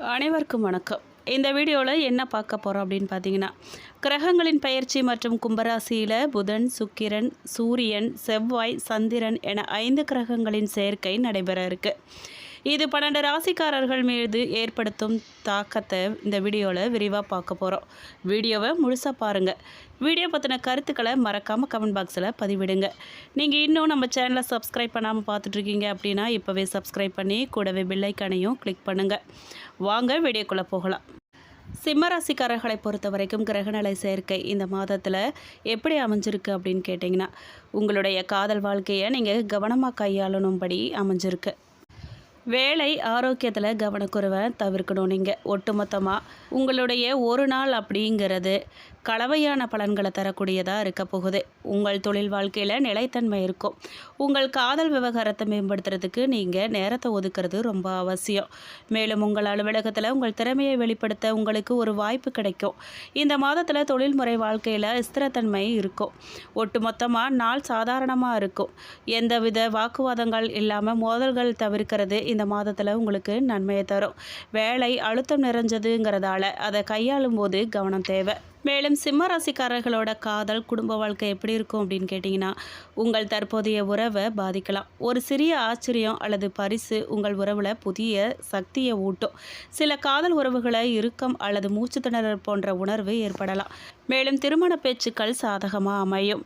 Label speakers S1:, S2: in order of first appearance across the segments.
S1: அனைவருக்கும் வணக்கம். இந்த வீடியோவில் என்ன பார்க்க போகிறோம் அப்படின்னு பார்த்தீங்கன்னா, கிரகங்களின் பெயர்ச்சி மற்றும் கும்பராசியில் புதன், சுக்கிரன், சூரியன், செவ்வாய், சந்திரன் என 5 கிரகங்களின் சேர்க்கை நடைபெற இருக்கு. இது 12 ராசிக்காரர்கள் மீது ஏற்படுத்தும் தாக்கத்தை இந்த வீடியோவில் விரிவாக பார்க்க போகிறோம். வீடியோவை முழுசாக பாருங்கள். வீடியோ பற்றின கருத்துக்களை மறக்காமல் கமெண்ட் பாக்ஸில் பதிவிடுங்க. நீங்கள் இன்னும் நம்ம சேனலை சப்ஸ்கிரைப் பண்ணாமல் பார்த்துட்ருக்கீங்க அப்படின்னா இப்போவே சப்ஸ்கிரைப் பண்ணி கூடவே பெல் ஐக்கானையும் கிளிக் பண்ணுங்கள். வாங்க வீடியோக்குள்ளே போகலாம். சிம்மராசிக்காரர்களை பொறுத்த வரைக்கும் கிரகநிலை சேர்க்கை இந்த மாதத்தில் எப்படி அமைஞ்சிருக்கு அப்படின்னு கேட்டிங்கன்னா, உங்களுடைய காதல் வாழ்க்கையை நீங்கள் கவனமாக கையாளணும்படி அமைஞ்சிருக்கு. வேலை ஆரோக்கியத்தில் கவனக்குறைவை தவிர்க்கணும். நீங்கள் ஒட்டுமொத்தமாக உங்களுடைய ஒரு நாள் அப்படிங்கிறது கலவையான பலன்களை தரக்கூடியதாக இருக்க போகுது. உங்கள் தொழில் வாழ்க்கையில் நிலைத்தன்மை இருக்கும். உங்கள் காதல் விவகாரத்தை மேம்படுத்துறதுக்கு நீங்கள் நேரத்தை ஒதுக்கிறது ரொம்ப அவசியம். மேலும் உங்கள் அலுவலகத்தில் உங்கள் திறமையை வெளிப்படுத்த உங்களுக்கு ஒரு வாய்ப்பு கிடைக்கும். இந்த மாதத்தில் தொழில்முறை வாழ்க்கையில் ஸ்திரத்தன்மை இருக்கும். ஒட்டுமொத்தமாக நாள் சாதாரணமாக இருக்கும். எந்தவித வாக்குவாதங்கள் இல்லாமல் மோதல்கள் தவிர்க்கிறது இந்த மாதத்தில் உங்களுக்கு நன்மையை தரும். வேலை அழுத்தம் நிறைஞ்சதுங்கிறதால அதை கையாளும் போது கவனம் தேவை. மேலும் சிம்ம ராசிக்காரர்களோட காதல் குடும்ப வாழ்க்கை எப்படி இருக்கும் அப்படின்னு கேட்டிங்கன்னா, உங்கள் தற்போதைய உறவை பாதிக்கலாம். ஒரு சிறிய ஆச்சரியம் அல்லது பரிசு உங்கள் உறவில் புதிய சக்தியை ஊட்டும். சில காதல் உறவுகளை இறுக்கம் அல்லது மூச்சு திணறல் போன்ற உணர்வு ஏற்படலாம். மேலும் திருமண பேச்சுக்கள் சாதகமாக அமையும்.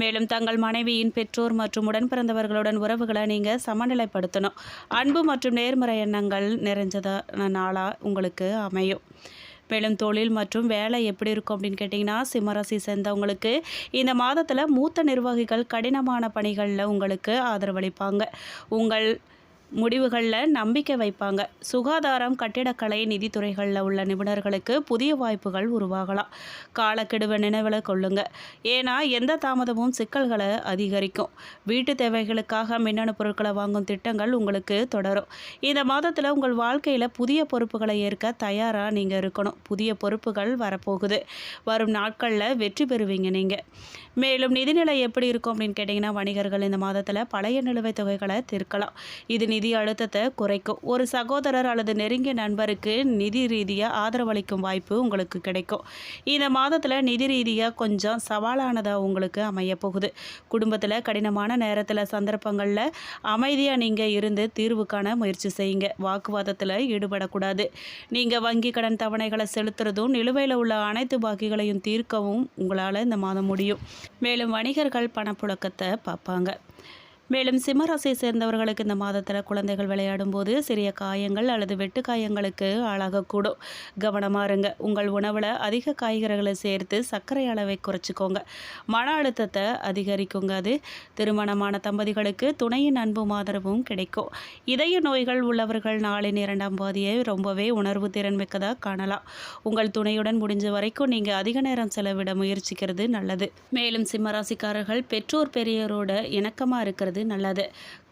S1: மேலும் தங்கள் மனைவியின் பெற்றோர் மற்றும் உடன் பிறந்தவர்களுடன் உறவுகளை நீங்கள் சமநிலைப்படுத்தணும். அன்பு மற்றும் நேர்மறை எண்ணங்கள் நிறைஞ்சதான நாளாக உங்களுக்கு அமையும். மேலும் தொழில் மற்றும் வேலை எப்படி இருக்கும் அப்படின்னு கேட்டிங்கன்னா, சிம்மராசி சேர்ந்தவங்களுக்கு இந்த மாதத்தில் மூத்த நிர்வாகிகள் கடினமான பணிகளில் உங்களுக்கு ஆதரவளிப்பாங்க. உங்கள் முடிவுகளில் நம்பிக்கை வைப்பாங்க. சுகாதாரம், கட்டிடக்கலை, நிதித்துறைகளில் உள்ள நிபுணர்களுக்கு புதிய வாய்ப்புகள் உருவாகலாம். காலக்கெடுவை நினைவில் கொள்ளுங்க. ஏன்னா எந்த தாமதமும் சிக்கல்களை அதிகரிக்கும். வீட்டு தேவைகளுக்காக மின்னணு பொருட்களை வாங்கும் திட்டங்கள் உங்களுக்கு தொடரும். இந்த மாதத்தில் உங்கள் வாழ்க்கையில் புதிய பொறுப்புகளை ஏற்க தயாராக நீங்கள் இருக்கணும். புதிய பொறுப்புகள் வரப்போகுது. வரும் நாட்களில் வெற்றி பெறுவீங்க நீங்கள். மேலும் நிதிநிலை எப்படி இருக்கும் அப்படின்னு கேட்டிங்கன்னா, வணிகர்கள் இந்த மாதத்தில் பழைய நிலுவைத் தொகைகளை தீர்க்கலாம். இது நிதி அழுத்தத்தை குறைக்கும். ஒரு சகோதரர் அல்லது நெருங்கிய நண்பருக்கு நிதி ரீதியாக ஆதரவளிக்கும் வாய்ப்பு உங்களுக்கு கிடைக்கும். இந்த மாதத்தில் நிதி ரீதியாக கொஞ்சம் சவாலானதாக உங்களுக்கு அமைய போகுது. குடும்பத்தில் கடினமான நேரத்தில் சந்தர்ப்பங்களில் அமைதியாக நீங்கள் இருந்து தீர்வு காண முயற்சி செய்யுங்க. வாக்குவாதத்தில் ஈடுபடக்கூடாது. நீங்கள் வங்கி கடன் தவணைகளை செலுத்துறதும் நிலுவையில் உள்ள அனைத்து பாக்கிகளையும் தீர்க்கவும் உங்களால் இந்த மாதம் முடியும். மேலும் வணிகர்கள் பணப்புழக்கத்தை பார்ப்பாங்க. மேலும் சிம்மராசியை சேர்ந்தவர்களுக்கு இந்த மாதத்தில் குழந்தைகள் விளையாடும் போது சிறிய காயங்கள் அல்லது வெட்டு காயங்களுக்கு ஆளாகக்கூடும். கவனமாக இருங்க. உங்கள் உணவில் அதிக காய்கறிகளை சேர்த்து சர்க்கரை அளவை குறைச்சிக்கோங்க. மன அழுத்தத்தை அதிகரிக்குங்க. அது திருமணமான தம்பதிகளுக்கு துணையின் அன்பும் ஆதரவும் கிடைக்கும். இதய நோய்கள் உள்ளவர்கள் நாளின் 2ஆம் பாதியை ரொம்பவே உணர்வு திறன் மிக்கதாக காணலாம். உங்கள் துணையுடன் முடிஞ்ச வரைக்கும் நீங்கள் அதிக நேரம் செலவிட முயற்சிக்கிறது நல்லது. மேலும் சிம்மராசிக்காரர்கள் பெற்றோர் பெரியோரோட இணக்கமாக இருக்கிறது நல்லது.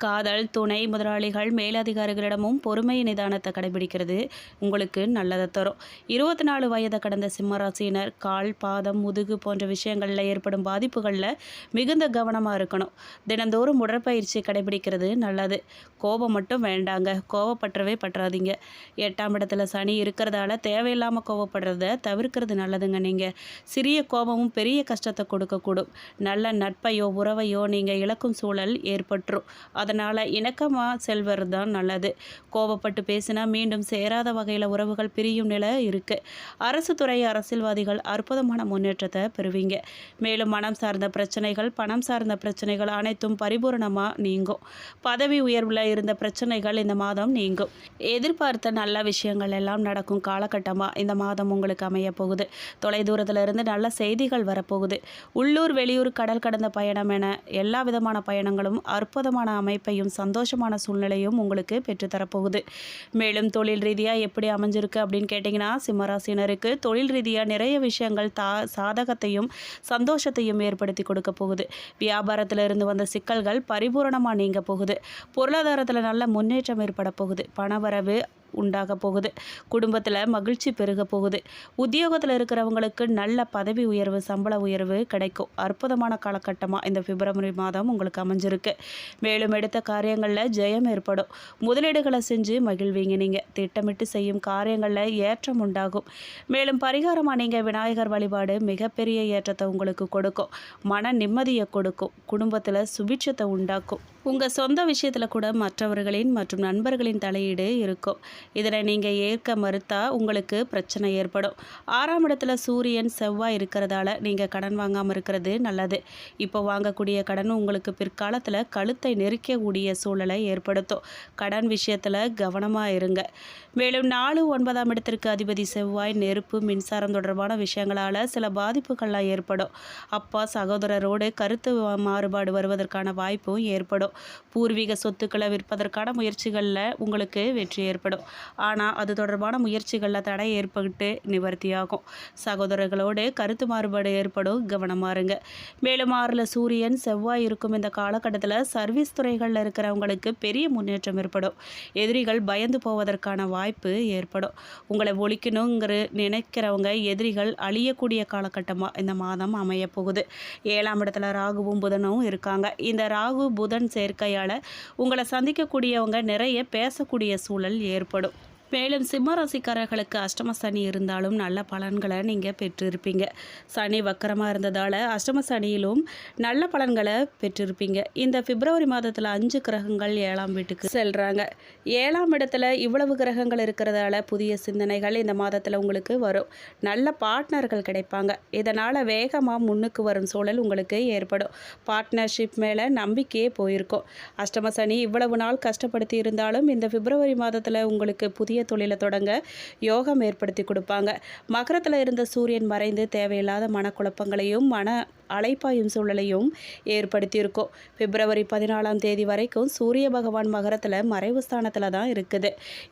S1: காதல், துணை, முதலாளிகள், மேலதிகாரிகளிடமும் பொறுமை நிதானத்தை கடைபிடிக்கிறது உங்களுக்கு நல்லதை தரும். 24 வயதை கடந்த சிம்மராசியினர் கால், பாதம், முதுகு போன்ற விஷயங்களில் ஏற்படும் பாதிப்புகளில் மிகுந்த கவனமாக இருக்கணும். தினந்தோறும் உடற்பயிற்சி கடைபிடிக்கிறது நல்லது. கோபம் மட்டும் வேண்டாங்க. கோவப்பற்றவே பற்றாதீங்க. 8ஆம் இடத்துல சனி இருக்கிறதால தேவையில்லாமல் கோவப்படுறத தவிர்க்கிறது நல்லதுங்க. நீங்கள் சிறிய கோபமும் பெரிய கஷ்டத்தை கொடுக்கக்கூடும். நல்ல நட்பையோ உறவையோ நீங்கள் இழக்கும் சூழல் ஏற்பட்டுரும். அதனால் இணக்கமாக செல்வது தான் நல்லது. கோபப்பட்டு பேசினா மீண்டும் சேராத வகையில் உறவுகள் பிரியும் நிலை இருக்குது. அரசு துறை அரசியல்வாதிகள் அற்புதமான முன்னேற்றத்தை பெறுவீங்க. மேலும் மனம் சார்ந்த பிரச்சனைகள், பணம் சார்ந்த பிரச்சனைகள் அனைத்தும் பரிபூர்ணமாக நீங்கும். பதவி உயர்வில் இருந்த பிரச்சனைகள் இந்த மாதம் நீங்கும். எதிர்பார்த்த நல்ல விஷயங்கள் எல்லாம் நடக்கும் காலகட்டமாக இந்த மாதம் உங்களுக்கு அமைய போகுது. தொலைதூரத்தில் இருந்து நல்ல செய்திகள் வரப்போகுது. உள்ளூர், வெளியூர், கடல் கடந்த பயணம் என எல்லா விதமான பயணங்களும் அற்புதமான அமைப்பையும் சந்தோஷமான சூழ்நிலையும் உங்களுக்கு பெற்றுத்தரப்போகுது. மேலும் தொழில் ரீதியாக எப்படி அமைஞ்சிருக்கு அப்படின்னு கேட்டிங்கன்னா, சிம்மராசினருக்கு தொழில் ரீதியாக நிறைய விஷயங்கள் சாதகத்தையும் சந்தோஷத்தையும் ஏற்படுத்தி கொடுக்க போகுது. வியாபாரத்தில் இருந்து வந்த சிக்கல்கள் பரிபூரணமாக நீங்க போகுது. பொருளாதாரத்தில் நல்ல முன்னேற்றம் ஏற்பட போகுது. பணவரவு உண்டாக போகுது. குடும்பத்தில் மகிழ்ச்சி பெருக போகுது. உத்தியோகத்தில் இருக்கிறவங்களுக்கு நல்ல பதவி உயர்வு, சம்பள உயர்வு கிடைக்கும். அற்புதமான காலகட்டமாக இந்த பிப்ரவரி மாதம் உங்களுக்கு அமைஞ்சிருக்கு. மேலும் எடுத்த காரியங்களில் ஜெயம் ஏற்படும். முதலீடுகளை செஞ்சு மகிழ்வீங்க. நீங்கள் திட்டமிட்டு செய்யும் காரியங்களில் ஏற்றம் உண்டாகும். மேலும் பரிகாரமாக நீங்கள் விநாயகர் வழிபாடு மிகப்பெரிய ஏற்றத்தை உங்களுக்கு கொடுக்கும். மன நிம்மதியை கொடுக்கும். குடும்பத்தில் சுபிட்சத்தை உண்டாக்கும். உங்கள் சொந்த விஷயத்தில் கூட மற்றவர்களின் மற்றும் நண்பர்களின் தலையீடு இருக்கும். இதனை நீங்கள் ஏற்க மறுத்தா உங்களுக்கு பிரச்சனை ஏற்படும். 6ஆம் இடத்துல சூரியன் செவ்வாய் இருக்கிறதால நீங்கள் கடன் வாங்காமல் இருக்கிறது நல்லது. இப்போ வாங்கக்கூடிய கடன் உங்களுக்கு பிற்காலத்தில் கழுத்தை நெரிக்கக்கூடிய சூழலை ஏற்படுத்தும். கடன் விஷயத்தில் கவனமாக இருங்க. மேலும் 4, 9ஆம் இடத்திற்கு அதிபதி செவ்வாய் நெருப்பு, மின்சாரம் தொடர்பான விஷயங்களால் சில பாதிப்புகள்லாம் ஏற்படும். அப்பா சகோதரரோடு கருத்து மாறுபாடு வருவதற்கான வாய்ப்பும் ஏற்படும். பூர்வீக சொத்துக்களை விற்பதற்கான முயற்சிகளில் உங்களுக்கு வெற்றி ஏற்படும். ஆனால் அது தொடர்பான முயற்சிகளில் தடை ஏற்பட்டு நிவர்த்தியாகும். சகோதரர்களோடு கருத்து மாறுபாடு ஏற்படும். கவனமாக இருங்க. மேலும் 6ல் சூரியன் செவ்வாய் இருக்கும் இந்த காலகட்டத்தில் சர்வீஸ் துறைகளில் இருக்கிறவங்களுக்கு பெரிய முன்னேற்றம் ஏற்படும். எதிரிகள் பயந்து போவதற்கான வாய்ப்பு ஏற்படும். உங்களை ஒழிக்கணுங்கிற நினைக்கிறவங்க எதிரிகள் அழியக்கூடிய காலகட்டமாக இந்த மாதம் அமைய போகுது. 7ஆம் இடத்துல ராகுவும் புதனும் இருக்காங்க. இந்த ராகு புதன் சேர்க்கையால் உங்களை சந்திக்கக்கூடியவங்க நிறைய பேசக்கூடிய சூழல் ஏற்படும். மேலும் சிம்ம ராசிக்காரர்களுக்கு அஷ்டம சனி இருந்தாலும் நல்ல பலன்களை நீங்கள் பெற்றிருப்பீங்க. சனி வக்கரமாக இருந்ததால் அஷ்டம சனியிலும் நல்ல பலன்களை பெற்றிருப்பீங்க. இந்த பிப்ரவரி மாதத்தில் 5 கிரகங்கள் 7ஆம் வீட்டுக்கு செல்கிறாங்க. 7ஆம் இடத்துல இவ்வளவு கிரகங்கள் இருக்கிறதால புதிய சிந்தனைகள் இந்த மாதத்தில் உங்களுக்கு வரும். நல்ல பார்ட்னர்கள் கிடைப்பாங்க. இதனால் வேகமாக முன்னுக்கு வரும் சூழல் உங்களுக்கு ஏற்படும். பார்ட்னர்ஷிப் மேலே நம்பிக்கையே போயிருக்கும். அஷ்டம சனி இவ்வளவு நாள் கஷ்டப்படுத்தி இருந்தாலும் இந்த பிப்ரவரி மாதத்தில் உங்களுக்கு புதிய தொழிலை தொடங்க யோகம் ஏற்படுத்தி கொடுப்பாங்க. மகரத்தில் இருந்த சூரியன் மறைந்து தேவையில்லாத மனக்குழப்பங்களையும் அலைப்பாயும் சூழலையும் ஏற்படுத்தியிருக்கும். பிப்ரவரி 14ஆம் தேதி வரைக்கும் சூரிய பகவான் மகரத்தில் மறைவு ஸ்தானத்தில் தான் இருக்குது.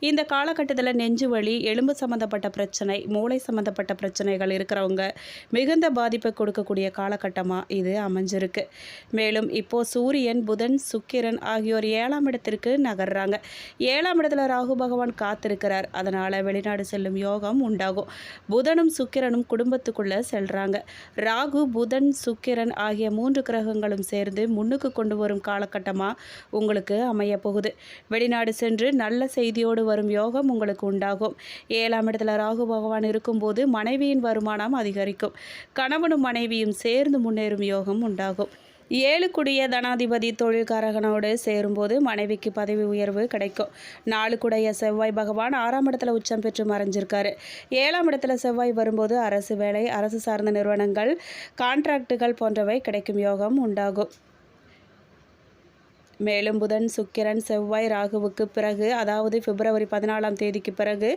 S1: இந்த காலகட்டத்தில் நெஞ்சு வலி, எலும்பு சம்மந்தப்பட்ட பிரச்சனை, மூளை சம்மந்தப்பட்ட பிரச்சனைகள் இருக்கிறவங்க மிகுந்த பாதிப்பை கொடுக்கக்கூடிய காலகட்டமாக இது அமைஞ்சிருக்கு. மேலும் இப்போது சூரியன், புதன், சுக்கிரன் ஆகியோர் 7ஆம் இடத்திற்கு நகர்றாங்க. 7ஆம் இடத்துல ராகு பகவான் காத்திருக்கிறார். அதனால் வெளிநாடு செல்லும் யோகம் உண்டாகும். புதனும் சுக்கிரனும் குடும்பத்துக்குள்ளே செல்கிறாங்க. ராகு, புதன், சுக்கிரன் ஆகிய 3 கிரகங்களும் சேர்ந்து முன்னுக்கு கொண்டு வரும் காலகட்டமாக உங்களுக்கு அமைய போகுது. வெளிநாடு சென்று நல்ல செய்தியோடு வரும் யோகம் உங்களுக்கு உண்டாகும். 7ஆம் இடத்துல ராகு பகவான் இருக்கும்போது மனைவியின் வருமானம் அதிகரிக்கும். கணவனும் மனைவியும் சேர்ந்து முன்னேறும் யோகம் உண்டாகும். 7 தனாதிபதி தொழில்காரகனோடு சேரும்போது மனைவிக்கு பதவி உயர்வு கிடைக்கும். 4 செவ்வாய் பகவான் 6ஆம் இடத்துல உச்சம் பெற்று மறைஞ்சிருக்காரு. 7ஆம் இடத்துல செவ்வாய் வரும்போது அரசு வேலை, அரசு சார்ந்த நிறுவனங்கள், கான்ட்ராக்டுகள் போன்றவை கிடைக்கும் யோகம் உண்டாகும். மேலும் புதன், சுக்கிரன், செவ்வாய், ராகுவுக்கு பிறகு, அதாவது பிப்ரவரி 14ஆம் தேதிக்கு பிறகு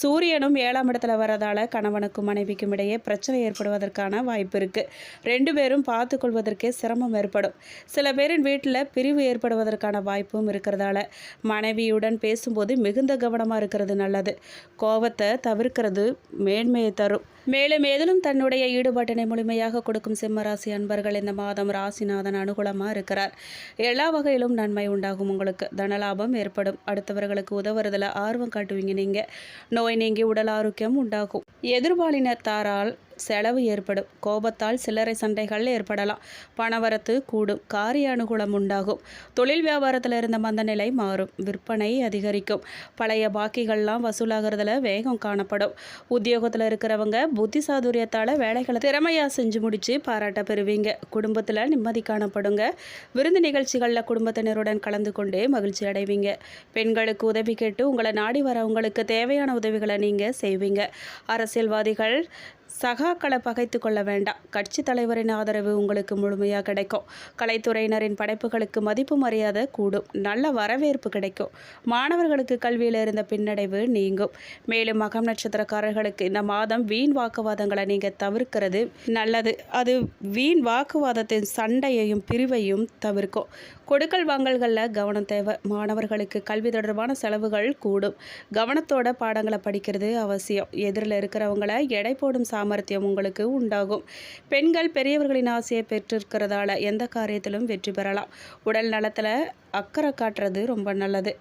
S1: சூரியனும் 7ஆம் இடத்துல வரதால் கணவனுக்கும் மனைவிக்கும் இடையே பிரச்சனை ஏற்படுவதற்கான வாய்ப்பு இருக்குது. 2 பேரும் பார்த்து கொள்வதற்கே சிரமம் ஏற்படும். சில பேரின் வீட்டில் பிரிவு ஏற்படுவதற்கான வாய்ப்பும் இருக்கிறதால மனைவியுடன் பேசும்போது மிகுந்த கவனமாக இருக்கிறது நல்லது. கோபத்தை தவிர்க்கிறது மேன்மையை தரும். மேலும் எதிலும் தன்னுடைய ஈடுபாட்டினை முழுமையாக கொடுக்கும் சிம்மராசி அன்பர்கள் இந்த மாதம் ராசிநாதன் அனுகூலமாக இருக்கிறார். எல்லா வகையிலும் நன்மை உண்டாகும். உங்களுக்கு தனலாபம் ஏற்படும். அடுத்தவர்களுக்கு உதவுறதுல ஆர்வம் காட்டுவீங்க. நீங்கள் நோய் நீங்கி உடல் ஆரோக்கியம் உண்டாகும். எதிர்பாலினத்தாரால் செலவு ஏற்படும். கோபத்தால் சில்லறை சண்டைகள் ஏற்படலாம். பணவரத்து கூடும். காரிய அனுகூலம் உண்டாகும். தொழில் வியாபாரத்தில் இருந்த மந்த நிலை மாறும். விற்பனை அதிகரிக்கும். பழைய பாக்கிகள்லாம் வசூலாகிறதுல வேகம் காணப்படும். உத்தியோகத்தில் இருக்கிறவங்க புத்தி சாதுரியத்தால் வேலைகளை திறமையாக செஞ்சு முடித்து பாராட்ட பெறுவீங்க. குடும்பத்தில் நிம்மதி காணப்படுங்க. விருந்து நிகழ்ச்சிகளில் குடும்பத்தினருடன் கலந்து கொண்டே மகிழ்ச்சி அடைவீங்க. பெண்களுக்கு உதவி கேட்டு உங்களை நாடி வரவங்களுக்கு தேவையான உதவிகளை நீங்கள் செய்வீங்க. அரசியல்வாதிகள் சகாக்களை பகைத்து கொள்ள வேண்டாம். கட்சி தலைவரின் ஆதரவு உங்களுக்கு முழுமையாக கிடைக்கும். கலைத்துறையினரின் படைப்புகளுக்கு மதிப்பு மரியாதை கூடும். நல்ல வரவேற்பு கிடைக்கும். மாணவர்களுக்கு கல்வியில் இருந்த பின்னடைவு நீங்கும். மேலும் மகம் நட்சத்திரக்காரர்களுக்கு இந்த மாதம் வீண் வாக்குவாதங்களை நீங்கள் தவிர்க்கிறது நல்லது. அது வீண் வாக்குவாதத்தின் சண்டையையும் பிரிவையும் தவிர்க்கும். கொடுக்கல் வாங்கல்களில் கவனம் தேவை. மாணவர்களுக்கு கல்வி தொடர்பான செலவுகள் கூடும். கவனத்தோட பாடங்களை படிக்கிறது அவசியம். எதிரில் இருக்கிறவங்களை எடை போடும் சாமர்த்தியம் உங்களுக்கு உண்டாகும். பெண்கள் பெரியவர்களின் ஆசையை பெற்றிருக்கிறதால எந்த காரியத்திலும் வெற்றி பெறலாம். உடல் நலத்தில் அக்கறை காட்டுறது ரொம்ப நல்லது.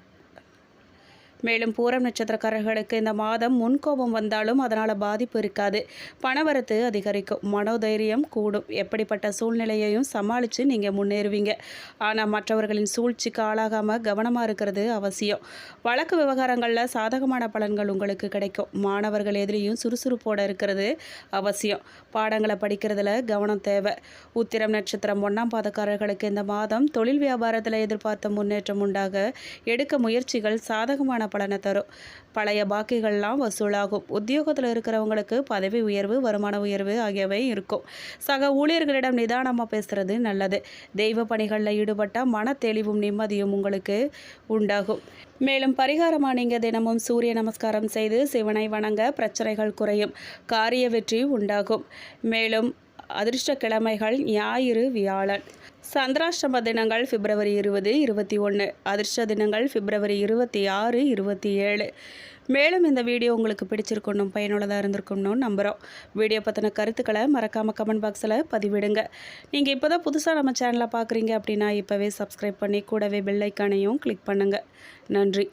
S1: மேலும் பூரம் நட்சத்திரக்காரர்களுக்கு இந்த மாதம் முன்கோபம் வந்தாலும் அதனால் பாதிப்பு இருக்காது. பணவரத்து அதிகரிக்கும், மனோதைரியம் கூடும். எப்படிப்பட்ட சூழ்நிலையையும் சமாளித்து நீங்கள் முன்னேறுவீங்க. ஆனால் மற்றவர்களின் சூழ்ச்சிக்கு ஆளாகாமல் கவனமாக இருக்கிறது அவசியம். வழக்கு விவகாரங்களில் சாதகமான பலன்கள் உங்களுக்கு கிடைக்கும். மாணவர்கள் எதிலையும் சுறுசுறுப்போடு இருக்கிறது அவசியம். பாடங்களை படிக்கிறதுல கவனம் தேவை. உத்திரம் நட்சத்திரம் 1ஆம் பாதக்காரர்களுக்கு இந்த மாதம் தொழில் வியாபாரத்தில் எதிர்பார்த்த முன்னேற்றம் உண்டாக எடுக்க முயற்சிகள் சாதகமான பலனை தரும். பழைய பாக்கிகள்லாம் வசூலாகும். உத்தியோகத்தில் இருக்கிறவங்களுக்கு பதவி உயர்வு, வருமான உயர்வு ஆகியவை இருக்கும். சக ஊழியர்களிடம் நிதானமாக பேசுகிறது நல்லது. தெய்வ பணிகளில் ஈடுபட்டால் மன தெளிவும் நிம்மதியும் உங்களுக்கு உண்டாகும். மேலும் பரிகாரமாக நீங்கள் தினமும் சூரிய நமஸ்காரம் செய்து சிவனை வணங்க பிரச்சனைகள் குறையும், காரிய வெற்றி உண்டாகும். மேலும் அதிர்ஷ்ட கிழமைகள் ஞாயிறு, வியாழன். சந்திராஷ்டம தினங்கள் பிப்ரவரி 20, 21. அதிர்ஷ்ட தினங்கள் பிப்ரவரி 26, 27. மேலும் இந்த வீடியோ உங்களுக்கு பிடிச்சிருக்கணும், பயனுள்ளதாக இருந்திருக்கணும்னு நம்புகிறோம். வீடியோ பற்றின கருத்துக்களை மறக்காமல் கமெண்ட் பாக்ஸில் பதிவிடுங்க. நீங்கள் இப்போ தான் புதுசாக நம்ம சேனலை பார்க்குறீங்க அப்படின்னா இப்போவே சப்ஸ்கிரைப் பண்ணி கூடவே பெல் ஐக்கானையும் கிளிக் பண்ணுங்கள். நன்றி.